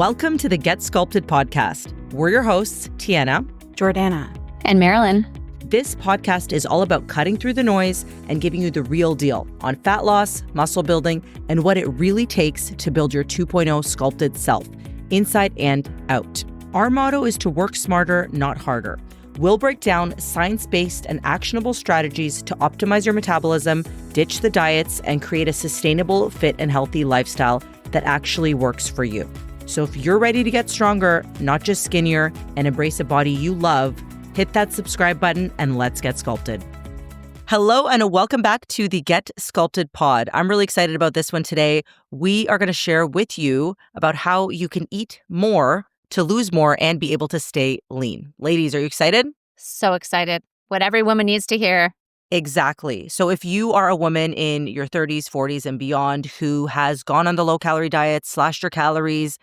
Welcome to the Get Sculpted podcast. We're your hosts, Tiana, Jordana, and Marilyn. This podcast is all about cutting through the noise and giving you the real deal on fat loss, muscle building, and what it really takes to build your 2.0 sculpted self, inside and out. Our motto is to work smarter, not harder. We'll break down science-based and actionable strategies to optimize your metabolism, ditch the diets, and create a sustainable, fit, and healthy lifestyle that actually works for you. So if you're ready to get stronger, not just skinnier, and embrace a body you love, hit that subscribe button and let's get sculpted. Hello and welcome back to the Get Sculpted pod. I'm really excited about this one today. We are going to share with you about how you can eat more to lose more and be able to stay lean. Ladies, are you excited? So excited. What every woman needs to hear. Exactly. So if you are a woman in your 30s, 40s, and beyond who has gone on the low-calorie diet, slashed your calories,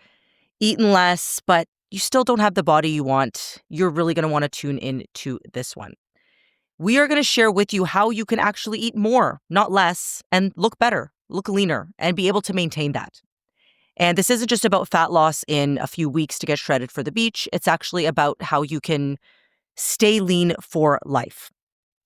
eaten less, but you still don't have the body you want, you're really going to want to tune in to this one. We are going to share with you how you can actually eat more, not less, and look better, look leaner, and be able to maintain that. And this isn't just about fat loss in a few weeks to get shredded for the beach. It's actually about how you can stay lean for life.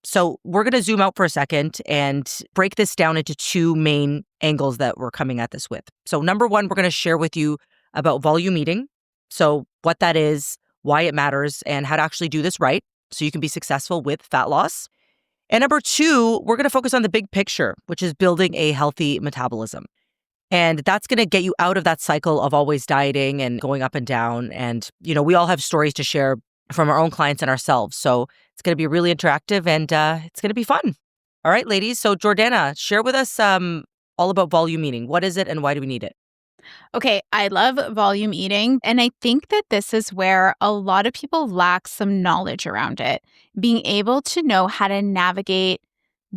So we're going to zoom out for a second and break this down into two main angles that we're coming at this with. So number one, we're going to share with you about volume eating. So what that is, why it matters, and how to actually do this right so you can be successful with fat loss. And number two, we're going to focus on the big picture, which is building a healthy metabolism. And that's going to get you out of that cycle of always dieting and going up and down. And, you know, we all have stories to share from our own clients and ourselves. So it's going to be really interactive and it's going to be fun. All right, ladies. So Jordana, share with us all about volume eating. What is it and why do we need it? Okay, I love volume eating, and I think that this is where a lot of people lack some knowledge around it. Being able to know how to navigate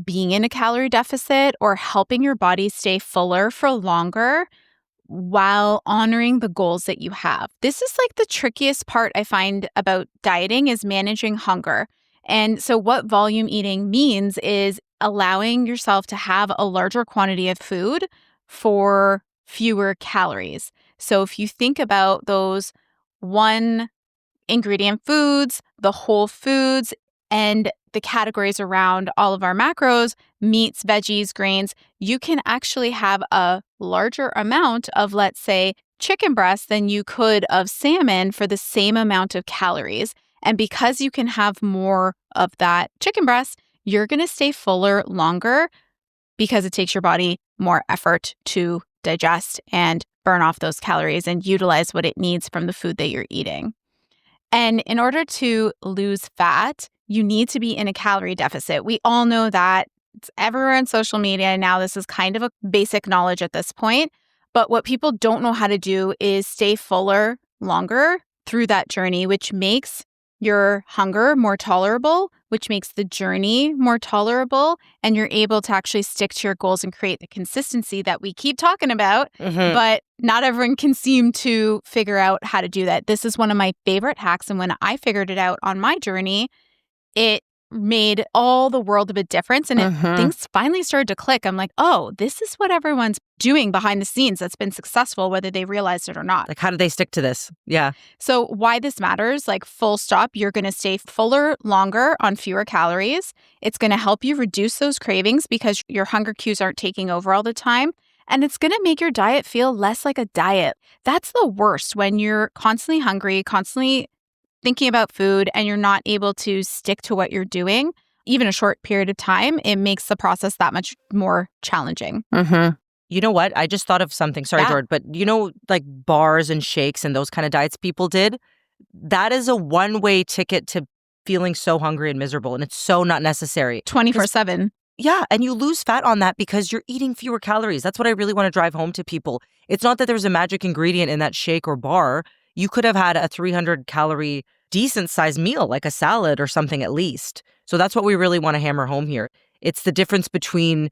being in a calorie deficit or helping your body stay fuller for longer while honoring the goals that you have. This is like the trickiest part I find about dieting is managing hunger. And so what volume eating means is allowing yourself to have a larger quantity of food for fewer calories. So if you think about those one ingredient foods, the whole foods, and the categories around all of our macros, meats, veggies, grains, you can actually have a larger amount of, let's say, chicken breast than you could of salmon for the same amount of calories. And because you can have more of that chicken breast, you're going to stay fuller longer because it takes your body more effort to digest and burn off those calories and utilize what it needs from the food that you're eating. And in order to lose fat, you need to be in a calorie deficit. We all know that. It's everywhere on social media now. This is kind of a basic knowledge at this point. But what people don't know how to do is stay fuller longer through that journey, which makes your hunger more tolerable, which makes the journey more tolerable, and you're able to actually stick to your goals and create the consistency that we keep talking about, but not everyone can seem to figure out how to do that. This is one of my favorite hacks, and when I figured it out on my journey, it made all the world of a difference, and things finally started to click. I'm like, oh, this is what everyone's doing behind the scenes that's been successful, whether they realized it or not. Like, how do they stick to this? Yeah. So why this matters, like full stop, you're going to stay fuller longer on fewer calories. It's going to help you reduce those cravings because your hunger cues aren't taking over all the time. And it's going to make your diet feel less like a diet. That's the worst when you're constantly hungry, constantly thinking about food, and you're not able to stick to what you're doing, even a short period of time. It makes the process that much more challenging. You know what? I just thought of something. Sorry, Jord, but you know, like bars and shakes and those kind of diets people did, that is a one-way ticket to feeling so hungry and miserable. And it's so not necessary. 24/7. Yeah. And you lose fat on that because you're eating fewer calories. That's what I really want to drive home to people. It's not that there's a magic ingredient in that shake or bar. You could have had a 300-calorie decent sized meal, like a salad or something at least. So that's what we really want to hammer home here. It's the difference between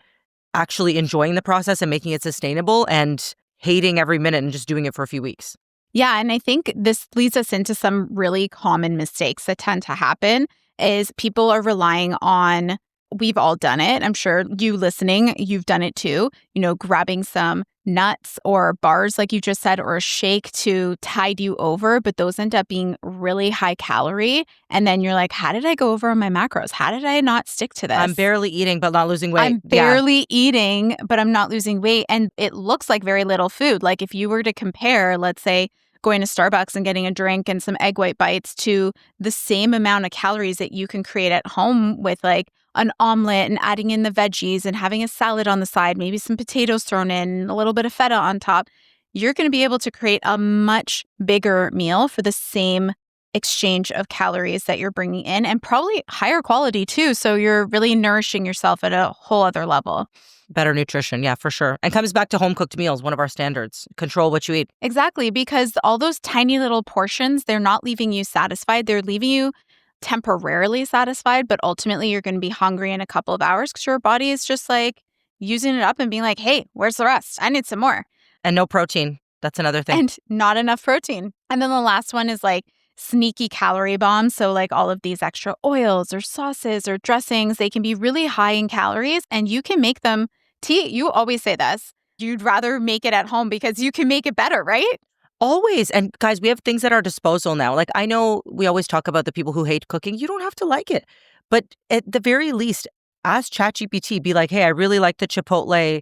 actually enjoying the process and making it sustainable and hating every minute and just doing it for a few weeks. Yeah. And I think this leads us into some really common mistakes that tend to happen is people are relying on, we've all done it. I'm sure you listening, you've done it too, grabbing some nuts or bars, like you just said, or a shake to tide you over, but those end up being really high calorie. And then you're like, how did I go over on my macros? How did I not stick to this? I'm barely eating, but not losing weight. I'm barely eating, but I'm not losing weight. And it looks like very little food. Like if you were to compare, let's say, going to Starbucks and getting a drink and some egg white bites to the same amount of calories that you can create at home with like an omelet and adding in the veggies and having a salad on the side, maybe some potatoes thrown in, a little bit of feta on top, you're going to be able to create a much bigger meal for the same exchange of calories that you're bringing in, and probably higher quality too. So you're really nourishing yourself at a whole other level. Better nutrition, yeah, for sure. And comes back to home cooked meals, one of our standards. Control what you eat. Exactly, because all those tiny little portions, they're not leaving you satisfied. They're leaving you temporarily satisfied, but ultimately you're going to be hungry in a couple of hours because your body is just like using it up and being like, hey, where's the rest? I need some more. And no protein. That's another thing. And not enough protein. And then the last one is like sneaky calorie bombs. So like all of these extra oils or sauces or dressings, they can be really high in calories and you can make them. You always say this. You'd rather make it at home because you can make it better, right? Always. And guys, we have things at our disposal now. Like I know we always talk about the people who hate cooking. You don't have to like it. But at the very least, ask ChatGPT, be like, hey, I really like the Chipotle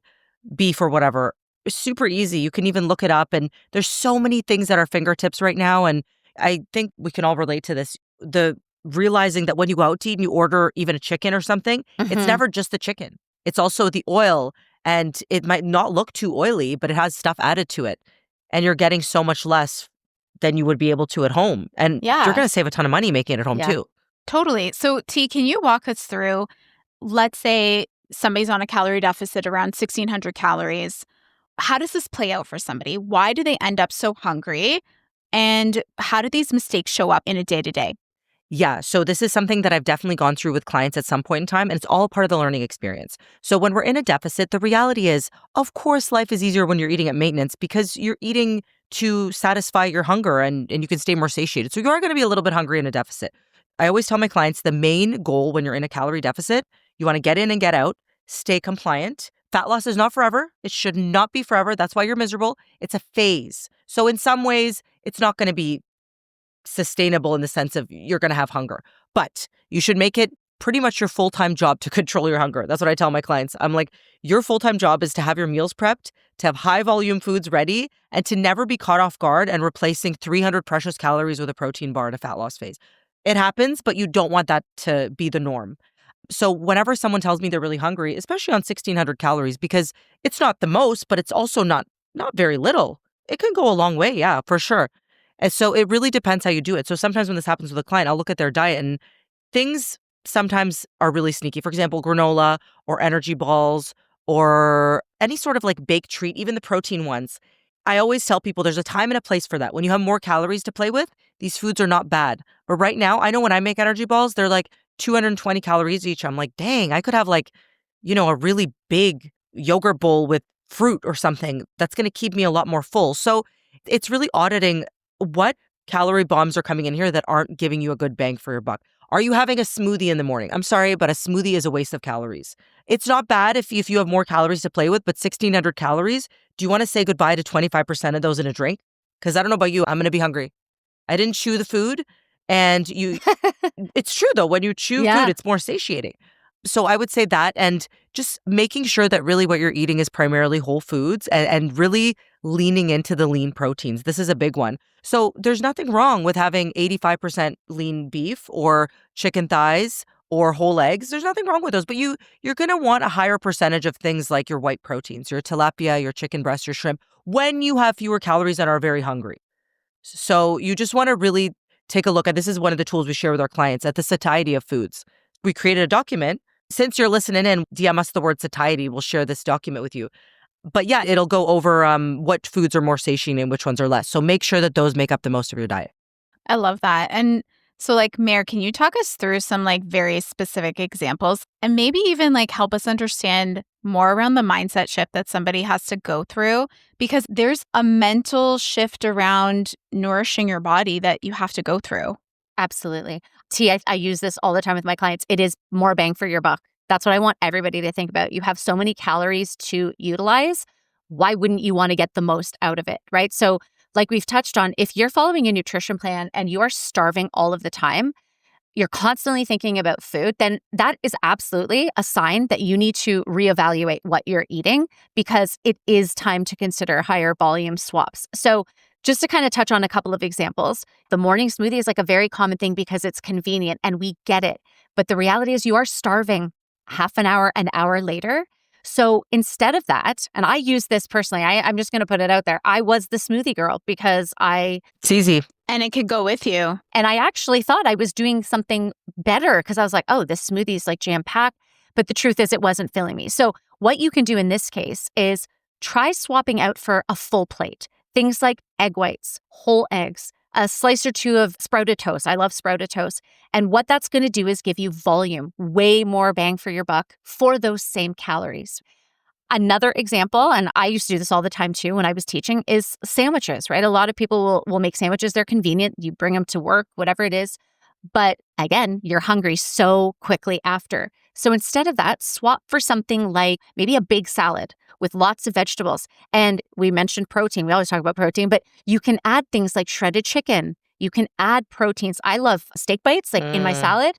beef or whatever. It's super easy. You can even look it up. And there's so many things at our fingertips right now. And I think we can all relate to this. The realizing that when you go out to eat and you order even a chicken or something, it's never just the chicken. It's also the oil. And it might not look too oily, but it has stuff added to it. And you're getting so much less than you would be able to at home. And you're going to save a ton of money making it at home too. Totally. So T, can you walk us through, let's say somebody's on a calorie deficit around 1,600 calories. How does this play out for somebody? Why do they end up so hungry? And how do these mistakes show up in a day-to-day? Yeah, so this is something that I've definitely gone through with clients at some point in time, and it's all part of the learning experience. So when we're in a deficit, the reality is, of course, life is easier when you're eating at maintenance because you're eating to satisfy your hunger and you can stay more satiated. So you are going to be a little bit hungry in a deficit. I always tell my clients the main goal when you're in a calorie deficit, you want to get in and get out, stay compliant. Fat loss is not forever. It should not be forever. That's why you're miserable. It's a phase. So in some ways, it's not going to be sustainable in the sense of you're going to have hunger, but you should make it pretty much your full-time job to control your hunger. That's what I tell my clients. I'm like, your full-time job is to have your meals prepped, to have high volume foods ready, and to never be caught off guard and replacing 300 precious calories with a protein bar in a fat loss phase. It happens, but you don't want that to be the norm. So whenever someone tells me they're really hungry, especially on 1,600 calories, because it's not the most, but it's also not very little. It can go a long way, yeah, for sure. And so it really depends how you do it. So sometimes when this happens with a client, I'll look at their diet and things sometimes are really sneaky. For example, granola or energy balls or any sort of like baked treat, even the protein ones. I always tell people there's a time and a place for that. When you have more calories to play with, these foods are not bad. But right now, I know when I make energy balls, they're like 220 calories each. I'm like, dang, I could have like, a really big yogurt bowl with fruit or something. That's going to keep me a lot more full. So it's really auditing what calorie bombs are coming in here that aren't giving you a good bang for your buck. Are you having a smoothie in the morning? I'm sorry, but a smoothie is a waste of calories. It's not bad if you have more calories to play with, but 1,600 calories, do you want to say goodbye to 25% of those in a drink? Because I don't know about you, I'm going to be hungry. I didn't chew the food. And it's true though, when you chew food, it's more satiating. So I would say that, and just making sure that really what you're eating is primarily whole foods and really leaning into the lean proteins. This is a big one. So there's nothing wrong with having 85% lean beef or chicken thighs or whole eggs. There's nothing wrong with those, but you're going to want a higher percentage of things like your white proteins, your tilapia, your chicken breast, your shrimp, when you have fewer calories and are very hungry. So you just want to really take a look at, this is one of the tools we share with our clients, at the satiety of foods. We created a document. Since you're listening in, DM us the word satiety. We'll share this document with you. But yeah, it'll go over what foods are more satiating and which ones are less. So make sure that those make up the most of your diet. I love that. And so like, Mare, can you talk us through some like very specific examples and maybe even like help us understand more around the mindset shift that somebody has to go through? Because there's a mental shift around nourishing your body that you have to go through. Absolutely. I use this all the time with my clients. It is more bang for your buck. That's what I want everybody to think about. You have so many calories to utilize. why wouldn't you want to get the most out of it, right? So like we've touched on, if you're following a nutrition plan and you are starving all of the time, you're constantly thinking about food, then that is absolutely a sign that you need to reevaluate what you're eating, because it is time to consider higher volume swaps. So just to kind of touch on a couple of examples, the morning smoothie is like a very common thing because it's convenient and we get it. But the reality is you are starving half an hour later. So instead of that, and I use this personally, I'm just going to put it out there. I was the smoothie girl because It's easy. And it could go with you. and I actually thought I was doing something better because I was like, oh, this smoothie is like jam-packed. But the truth is it wasn't filling me. So what you can do in this case is try swapping out for a full plate. Things like egg whites, whole eggs, a slice or two of sprouted toast. I love sprouted toast. And what that's going to do is give you volume, way more bang for your buck for those same calories. Another example, and I used to do this all the time too when I was teaching, is sandwiches, right? A lot of people will make sandwiches. They're convenient. You bring them to work, whatever it is. But again, you're hungry so quickly after. So instead of that, swap for something like maybe a big salad with lots of vegetables. And we mentioned protein. We always talk about protein, but you can add things like shredded chicken. You can add proteins. I love steak bites like in my salad.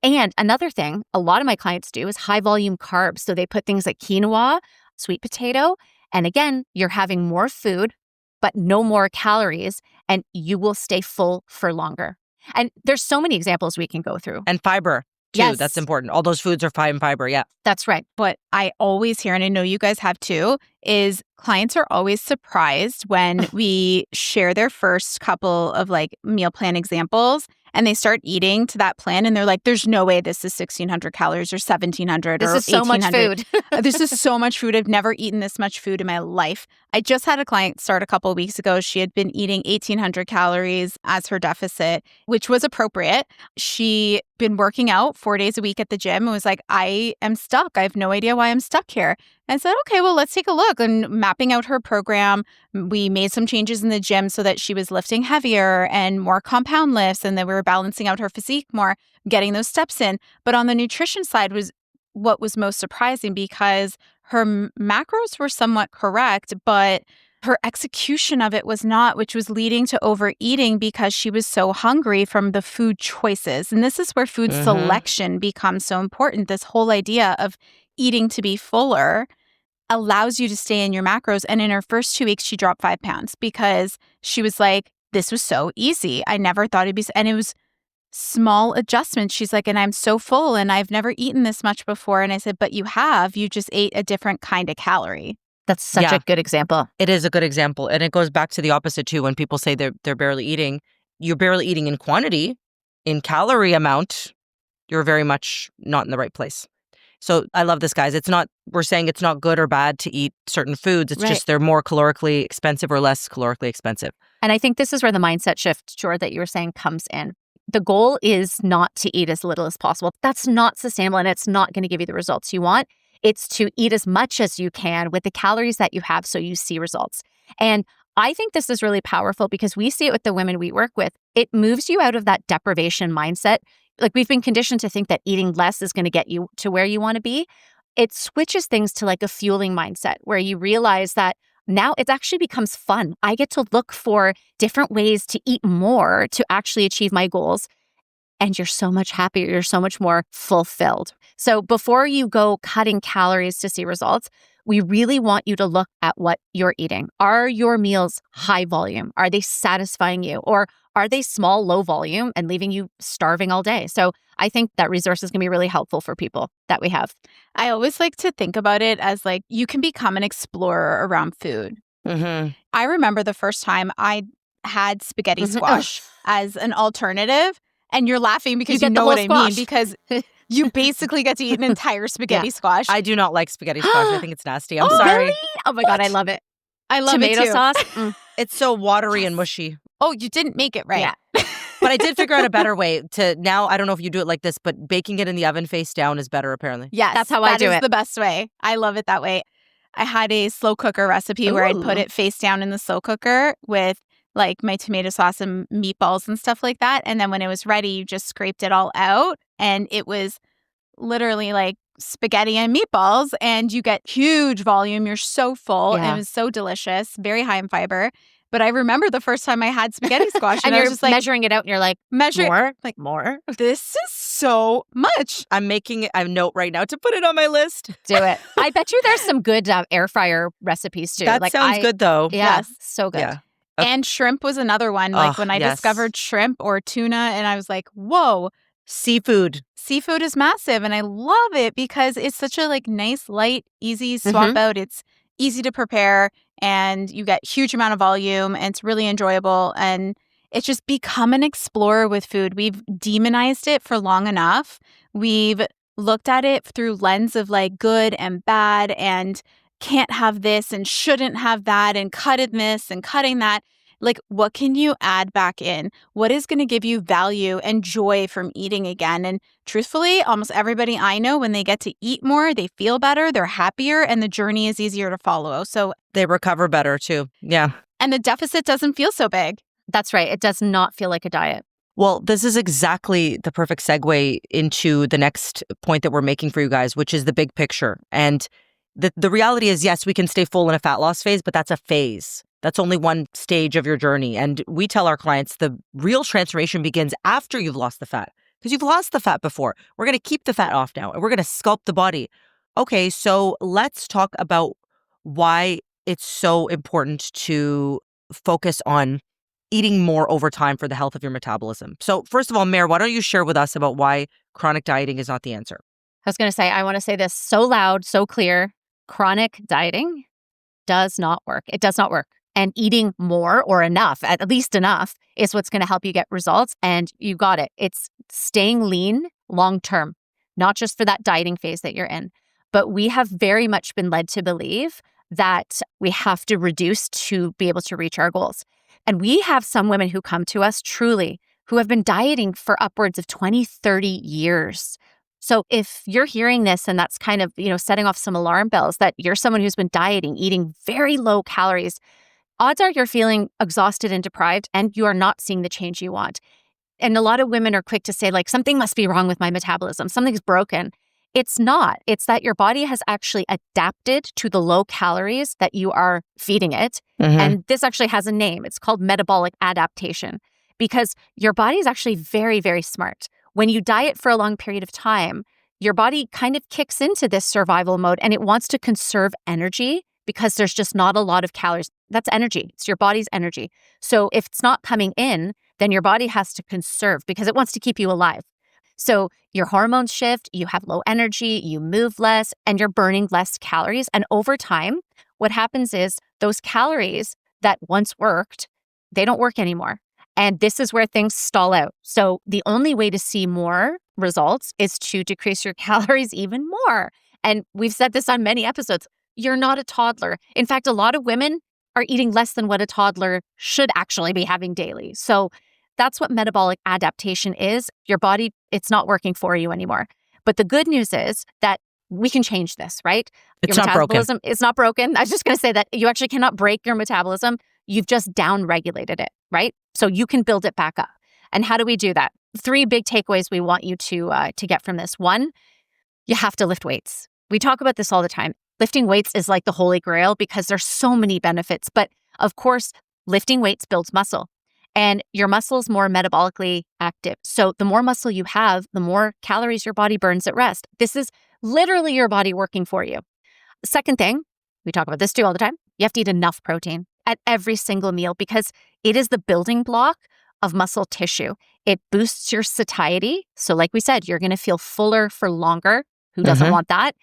And another thing a lot of my clients do is high volume carbs. So they put things like quinoa, sweet potato. And again, you're having more food, but no more calories, and you will stay full for longer. And there's so many examples we can go through. And fiber, too. Yes. That's important. All those foods are high in fiber. Yeah. That's right. What I always hear, and I know you guys have too, is clients are always surprised when we share their first couple of like meal plan examples and they start eating to that plan and they're like, there's no way this is 1,600 calories or 1,700 or 1,800. This is so much food. This is so much food. I've never eaten this much food in my life. I just had a client start a couple of weeks ago. She had been eating 1,800 calories as her deficit, which was appropriate. She been working out 4 days a week at the gym and was like, I am stuck. I have no idea why I'm stuck here. And I said, okay, well, let's take a look. And mapping out her program, we made some changes in the gym so that she was lifting heavier and more compound lifts, and then we were balancing out her physique more, getting those steps in. But on the nutrition side was what was most surprising, because her macros were somewhat correct, but her execution of it was not, which was leading to overeating because she was so hungry from the food choices. And this is where food selection becomes so important. This whole idea of eating to be fuller allows you to stay in your macros. And in her first 2 weeks, she dropped 5 pounds because she was like, this was so easy. I never thought it'd be, and it was small adjustments. She's like, and I'm so full and I've never eaten this much before. And I said, but you have, you just ate a different kind of calorie. That's such a good example. It is a good example. And it goes back to the opposite too. When people say they're barely eating, you're barely eating in quantity, in calorie amount, you're very much not in the right place. So I love this, guys. We're saying it's not good or bad to eat certain foods. It's just they're more calorically expensive or less calorically expensive. And I think this is where the mindset shift, Jor, that you were saying comes in. The goal is not to eat as little as possible. That's not sustainable and it's not going to give you the results you want. It's to eat as much as you can with the calories that you have so you see results. And I think this is really powerful because we see it with the women we work with. It moves you out of that deprivation mindset. Like we've been conditioned to think that eating less is going to get you to where you want to be. It switches things to like a fueling mindset where you realize that now it actually becomes fun. I get to look for different ways to eat more to actually achieve my goals. And you're so much happier. You're so much more fulfilled. So before you go cutting calories to see results, we really want you to look at what you're eating. Are your meals high volume? Are they satisfying you? Or are they small, low volume and leaving you starving all day? So I think that resource is going to be really helpful for people that we have. I always like to think about it as like you can become an explorer around food. I remember the first time I had spaghetti squash as an alternative. And you're laughing because you know what I mean, because you basically get to eat an entire spaghetti squash. I do not like spaghetti squash. I think it's nasty. I'm sorry. Really? Oh my God, I love it. I love tomato it too. sauce. It's so watery and mushy. Oh, you didn't make it right. Yeah. But I did figure out a better way to now. I don't know if you do it like this, but baking it in the oven face down is better, apparently. Yes, that's how I do it. That is the best way. I love it that way. I had a slow cooker recipe where I'd put it face down in the slow cooker with like my tomato sauce and meatballs and stuff like that. And then when it was ready, you just scraped it all out. And it was literally like spaghetti and meatballs and you get huge volume. You're so full. Yeah. It was so delicious, very high in fiber. But I remember the first time I had spaghetti squash And I you're was just like, measuring it out and you're like, more, like, more. this is so much. I'm making a note right now to put it on my list. Do it. I bet you there's some good air fryer recipes too. That sounds good though. Yeah, Yes. so good. Yeah. And shrimp was another one. Like when I discovered shrimp or tuna and I was like, whoa. Seafood. Seafood is massive and I love it because it's such a like nice, light, easy swap out. It's easy to prepare and you get huge amount of volume and it's really enjoyable and it's just become an explorer with food. We've demonized it for long enough. We've looked at it through lens of like good and bad and can't have this and shouldn't have that and cutting this and cutting that. Like, what can you add back in? What is going to give you value and joy from eating again? And truthfully, almost everybody I know, when they get to eat more, they feel better, they're happier, and the journey is easier to follow. So they recover better too. Yeah. And the deficit doesn't feel so big. That's right. It does not feel like a diet. Well, this is exactly the perfect segue into the next point that we're making for you guys, which is the big picture. And the reality is, yes, we can stay full in a fat loss phase, but that's a phase. That's only one stage of your journey. And we tell our clients the real transformation begins after you've lost the fat, because you've lost the fat before. We're going to keep the fat off now and we're going to sculpt the body. Okay, so let's talk about why it's so important to focus on eating more over time for the health of your metabolism. So first of all, Mare, why don't you share with us about why chronic dieting is not the answer? I was going to say, I want to say this so loud, so clear. Chronic dieting does not work. It does not work. And eating more or enough, at least enough, is what's going to help you get results. And you got it. It's staying lean long term, not just for that dieting phase that you're in. But we have very much been led to believe that we have to reduce to be able to reach our goals. And we have some women who come to us truly who have been dieting for upwards of 20, 30 years. So if you're hearing this and that's kind of, setting off some alarm bells that you're someone who's been dieting, eating very low calories, odds are you're feeling exhausted and deprived and you are not seeing the change you want. And a lot of women are quick to say, like, something must be wrong with my metabolism. Something's broken. It's not. It's that your body has actually adapted to the low calories that you are feeding it. And this actually has a name. It's called metabolic adaptation because your body is actually very, very smart. When you diet for a long period of time, your body kind of kicks into this survival mode and it wants to conserve energy because there's just not a lot of calories. That's energy. It's your body's energy. So if it's not coming in, then your body has to conserve because it wants to keep you alive. So your hormones shift, you have low energy, you move less, and you're burning less calories. And over time, what happens is those calories that once worked, they don't work anymore. And this is where things stall out. So the only way to see more results is to decrease your calories even more. And we've said this on many episodes. You're not a toddler. In fact, a lot of women are eating less than what a toddler should actually be having daily. So that's what metabolic adaptation is. Your body, it's not working for you anymore. But the good news is that we can change this, right? It's your not metabolism broken. is not broken. I was just going to say that you actually cannot break your metabolism. You've just down-regulated it, right? So you can build it back up. And how do we do that? 3 big takeaways we want you to get from this. 1, you have to lift weights. We talk about this all the time. Lifting weights is like the holy grail because there's so many benefits. But of course, lifting weights builds muscle. And your muscle is more metabolically active. So the more muscle you have, the more calories your body burns at rest. This is literally your body working for you. Second thing, we talk about this too all the time, you have to eat enough protein at every single meal because it is the building block of muscle tissue. It boosts your satiety. So like we said, you're going to feel fuller for longer. Who doesn't want that?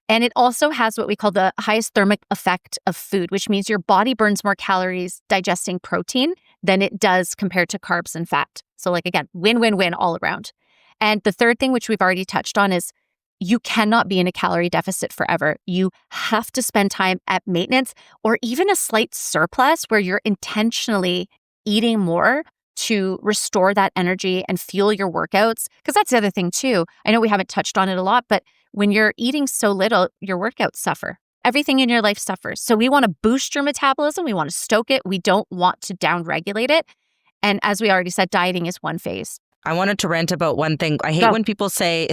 And it also has what we call the highest thermic effect of food, which means your body burns more calories digesting protein than it does compared to carbs and fat. So like, again, win-win-win all around. And the third thing, which we've already touched on, is you cannot be in a calorie deficit forever. You have to spend time at maintenance or even a slight surplus where you're intentionally eating more to restore that energy and fuel your workouts. Because that's the other thing too. I know we haven't touched on it a lot, but when you're eating so little, your workouts suffer. Everything in your life suffers. So we want to boost your metabolism. We want to stoke it. We don't want to downregulate it. And as we already said, dieting is one phase. I wanted to rant about one thing. I hate Go. when people say,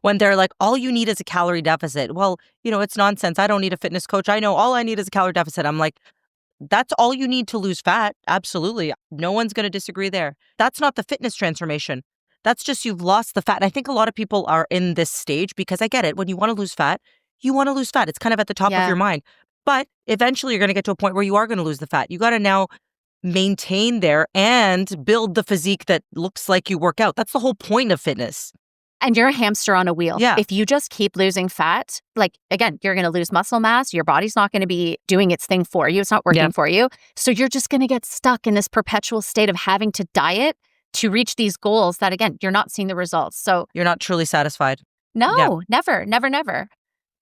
when they're like, all you need is a calorie deficit. Well, it's nonsense. I don't need a fitness coach. I know all I need is a calorie deficit. I'm like, that's all you need to lose fat. Absolutely. No one's going to disagree there. That's not the fitness transformation. That's just you've lost the fat. And I think a lot of people are in this stage because I get it. When you want to lose fat, you want to lose fat. It's kind of at the top of your mind. But eventually you're going to get to a point where you are going to lose the fat. You got to now maintain there and build the physique that looks like you work out. That's the whole point of fitness. And you're a hamster on a wheel. Yeah. If you just keep losing fat, like, again, you're going to lose muscle mass. Your body's not going to be doing its thing for you. It's not working for you. So you're just going to get stuck in this perpetual state of having to diet to reach these goals that, again, you're not seeing the results. So you're not truly satisfied. No, never.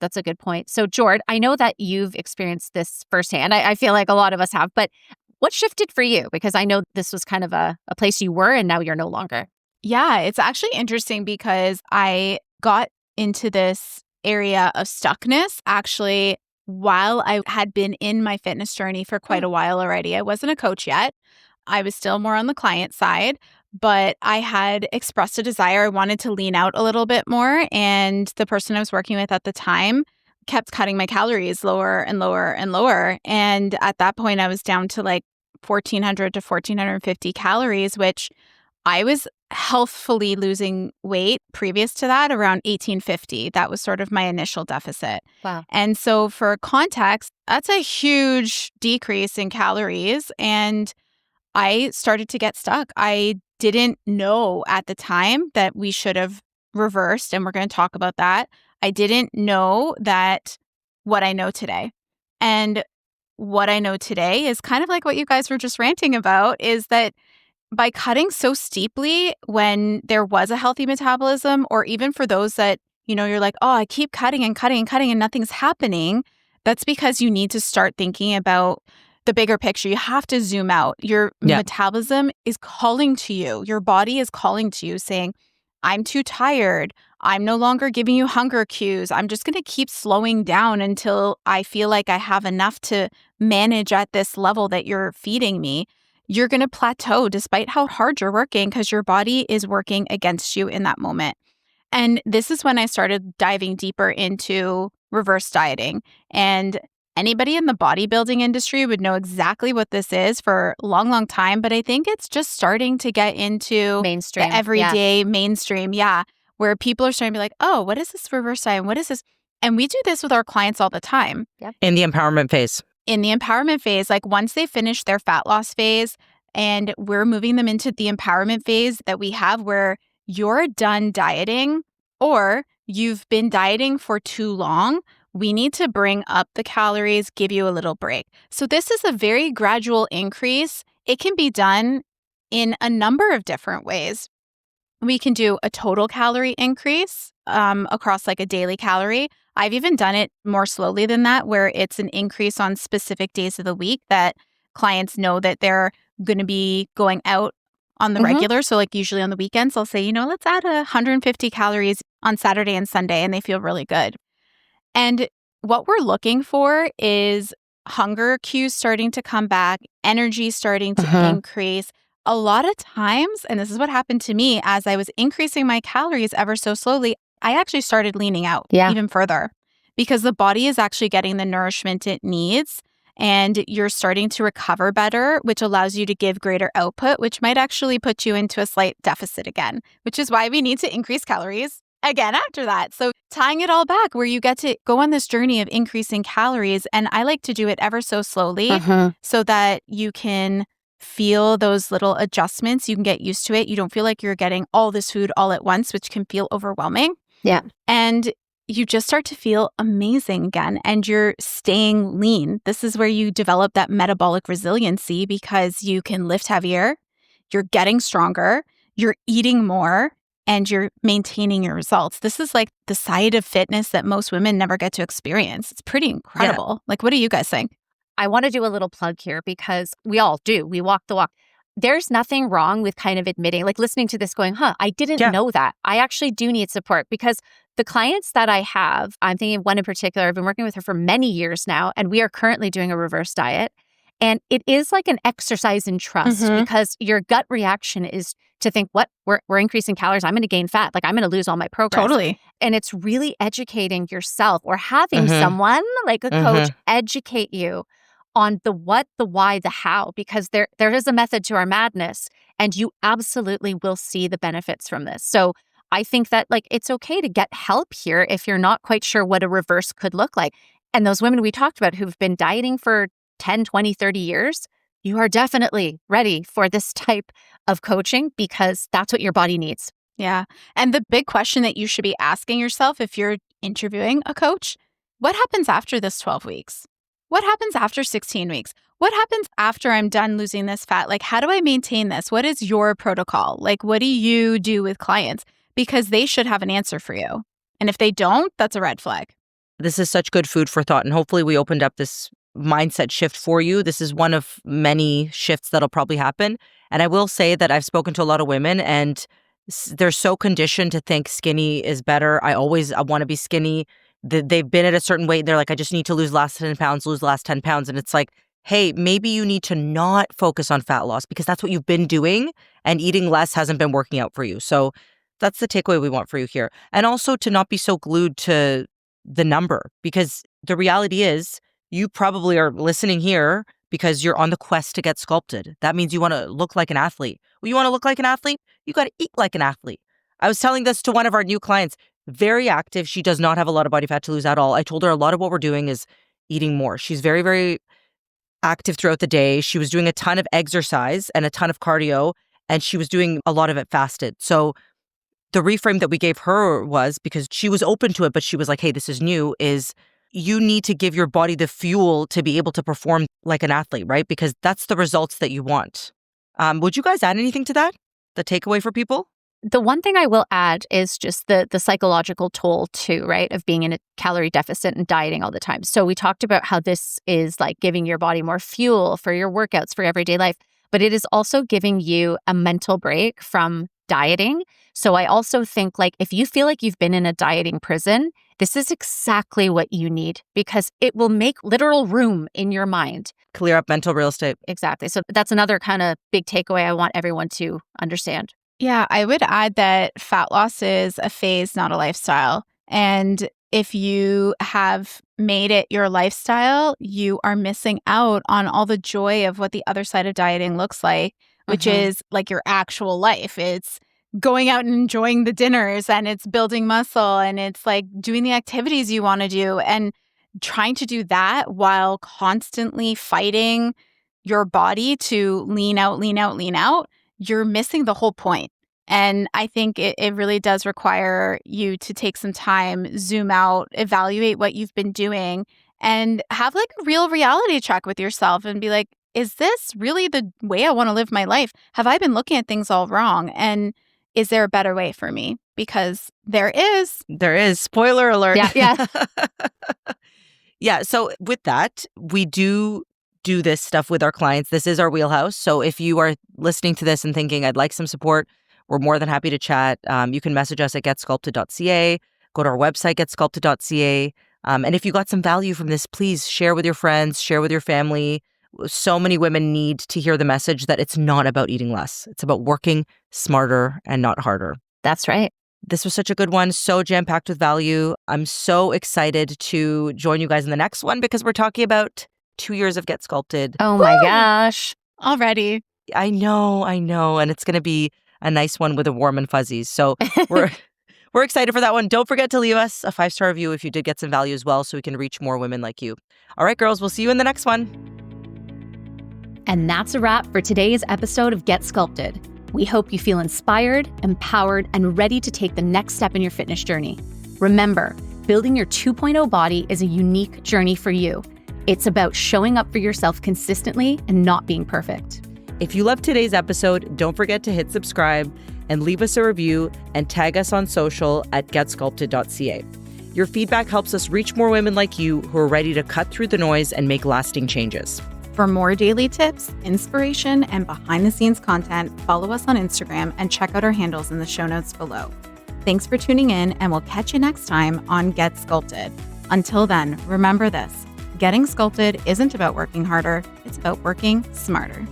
That's a good point. So, Jord, I know that you've experienced this firsthand. I feel like a lot of us have, but what shifted for you? Because I know this was kind of a place you were and now you're no longer. Yeah, it's actually interesting because I got into this area of stuckness actually while I had been in my fitness journey for quite a while already. I wasn't a coach yet. I was still more on the client side, but I had expressed a desire. I wanted to lean out a little bit more. And the person I was working with at the time kept cutting my calories lower and lower and lower. And at that point, I was down to like 1,400 to 1,450 calories, which I was healthfully losing weight previous to that around 1,850. That was sort of my initial deficit. Wow. And so for context, that's a huge decrease in calories. And I started to get stuck. I didn't know at the time that we should have reversed, and we're going to talk about that. I didn't know that what I know today. And what I know today is kind of like what you guys were just ranting about, is that by cutting so steeply when there was a healthy metabolism, or even for those that, you're like, oh, I keep cutting and cutting and cutting and nothing's happening, that's because you need to start thinking about the bigger picture. You have to zoom out. Your metabolism is calling to you. Your body is calling to you saying, I'm too tired. I'm no longer giving you hunger cues. I'm just going to keep slowing down until I feel like I have enough to manage at this level that you're feeding me. You're going to plateau despite how hard you're working because your body is working against you in that moment. And this is when I started diving deeper into reverse dieting. And anybody in the bodybuilding industry would know exactly what this is for a long, long time. But I think it's just starting to get into mainstream, the everyday mainstream. Yeah. Where people are starting to be like, oh, what is this reverse diet? What is this? And we do this with our clients all the time. Yep. In the empowerment phase. In the empowerment phase, like once they finish their fat loss phase and we're moving them into the empowerment phase that we have where you're done dieting or you've been dieting for too long, we need to bring up the calories, give you a little break. So this is a very gradual increase. It can be done in a number of different ways. We can do a total calorie increase across like a daily calorie. I've even done it more slowly than that, where it's an increase on specific days of the week that clients know that they're going to be going out on the regular. So like usually on the weekends, I'll say, let's add 150 calories on Saturday and Sunday, and they feel really good. And what we're looking for is hunger cues starting to come back, energy starting to increase. A lot of times, and this is what happened to me as I was increasing my calories ever so slowly, I actually started leaning out even further because the body is actually getting the nourishment it needs and you're starting to recover better, which allows you to give greater output, which might actually put you into a slight deficit again, which is why we need to increase calories again after that. So tying it all back where you get to go on this journey of increasing calories. And I like to do it ever so slowly so that you can feel those little adjustments. You can get used to it. You don't feel like you're getting all this food all at once, which can feel overwhelming. Yeah. And you just start to feel amazing again and you're staying lean. This is where you develop that metabolic resiliency because you can lift heavier, you're getting stronger, you're eating more, and you're maintaining your results. This is like the side of fitness that most women never get to experience. It's pretty incredible. Like, what do you guys think? I want to do a little plug here because we all do. We walk the walk. There's nothing wrong with kind of admitting, like listening to this going, I didn't know that. I actually do need support because the clients that I have, I'm thinking of one in particular, I've been working with her for many years now, and we are currently doing a reverse diet. And it is like an exercise in trust because your gut reaction is to think, what? We're increasing calories. I'm going to gain fat. Like I'm going to lose all my progress. Totally. And it's really educating yourself or having someone like a coach educate you on the what, the why, the how, because there is a method to our madness and you absolutely will see the benefits from this. So I think that like it's okay to get help here if you're not quite sure what a reverse could look like. And those women we talked about who've been dieting for 10, 20, 30 years, you are definitely ready for this type of coaching because that's what your body needs. Yeah. And the big question that you should be asking yourself if you're interviewing a coach, what happens after this 12 weeks? What happens after 16 weeks? What happens after I'm done losing this fat? Like, how do I maintain this? What is your protocol? Like, what do you do with clients? Because they should have an answer for you. And if they don't, that's a red flag. This is such good food for thought. And hopefully we opened up this mindset shift for you. This is one of many shifts that'll probably happen. And I will say that I've spoken to a lot of women and they're so conditioned to think skinny is better. I want to be skinny. They've been at a certain weight. They're like, I just need to lose the last 10 pounds, lose the last 10 pounds. And it's like, hey, maybe you need to not focus on fat loss because that's what you've been doing and eating less hasn't been working out for you. So that's the takeaway we want for you here. And also to not be so glued to the number because the reality is you probably are listening here because you're on the quest to get sculpted. That means you want to look like an athlete. Well, you want to look like an athlete? You got to eat like an athlete. I was telling this to one of our new clients, very active. She does not have a lot of body fat to lose at all. I told her a lot of what we're doing is eating more. She's very, very active throughout the day. She was doing a ton of exercise and a ton of cardio, and she was doing a lot of it fasted. So the reframe that we gave her was, because she was open to it, but she was like, hey, this is new, is you need to give your body the fuel to be able to perform like an athlete, right? Because that's the results that you want. Would you guys add anything to that? The takeaway for people? The one thing I will add is just the psychological toll too, right? Of being in a calorie deficit and dieting all the time. So we talked about how this is like giving your body more fuel for your workouts, for everyday life, but it is also giving you a mental break from dieting. So I also think like if you feel like you've been in a dieting prison, this is exactly what you need because it will make literal room in your mind. Clear up mental real estate. Exactly. So that's another kind of big takeaway I want everyone to understand. Yeah, I would add that fat loss is a phase, not a lifestyle. And if you have made it your lifestyle, you are missing out on all the joy of what the other side of dieting looks like, which is like your actual life. It's going out and enjoying the dinners and it's building muscle and it's like doing the activities you want to do and trying to do that while constantly fighting your body to lean out, lean out, lean out. You're missing the whole point. And I think it really does require you to take some time, zoom out, evaluate what you've been doing, and have like a real reality check with yourself and be like, is this really the way I want to live my life? Have I been looking at things all wrong? And is there a better way for me? Because there is. There is. Spoiler alert. Yeah. Yeah. So with that, we do this stuff with our clients. This is our wheelhouse. So if you are listening to this and thinking, I'd like some support, we're more than happy to chat. You can message us at getsculpted.ca, go to our website, getsculpted.ca. And if you got some value from this, please share with your friends, share with your family. So many women need to hear the message that it's not about eating less. It's about working smarter and not harder. That's right. This was such a good one, so jam-packed with value. I'm so excited to join you guys in the next one because we're talking about 2 years of Get Sculpted. Oh my gosh. Already. I know. And it's going to be a nice one with a warm and fuzzies. So we're excited for that one. Don't forget to leave us a 5-star review if you did get some value as well so we can reach more women like you. All right, girls, we'll see you in the next one. And that's a wrap for today's episode of Get Sculpted. We hope you feel inspired, empowered, and ready to take the next step in your fitness journey. Remember, building your 2.0 body is a unique journey for you. It's about showing up for yourself consistently and not being perfect. If you loved today's episode, don't forget to hit subscribe and leave us a review and tag us on social at getsculpted.ca. Your feedback helps us reach more women like you who are ready to cut through the noise and make lasting changes. For more daily tips, inspiration, and behind-the-scenes content, follow us on Instagram and check out our handles in the show notes below. Thanks for tuning in, and we'll catch you next time on Get Sculpted. Until then, remember this: Getting Sculpted isn't about working harder, it's about working smarter.